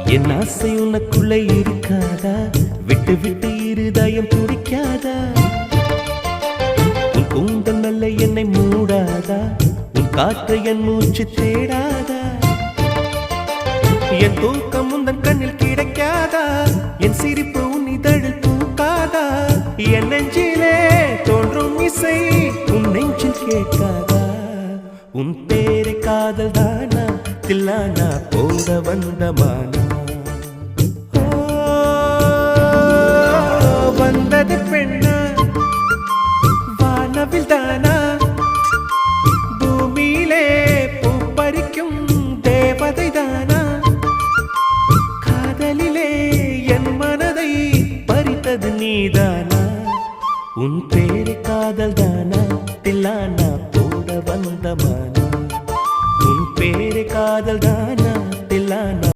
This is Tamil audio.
என் ஆசை உனக்குள்ள இருக்காதா? விட்டு விட்டு இருதயம் துடிக்காதா? உன் கூந்தல் நல்ல என்னை மூடாதா? உன் காற்று என் மூச்சு தேடாதா? என் தூக்கம் உந்தன் கண்ணில் கிடைக்காதா? என் சிரிப்பு உன் இதழில் தூக்காதா? என் நெஞ்சிலே தோன்றும் இசை உன் நெஞ்சில் கேட்காதா? உன் பேரை காதல் தானா தில்லானா போட வந்தமானா? வந்தது பெண்ணா வானவில் தானா? பூமியிலே பூ பறிக்கும் தேவதை தானா? காதலிலே என் மனதை பறித்தது நீதானா? உன் பேரை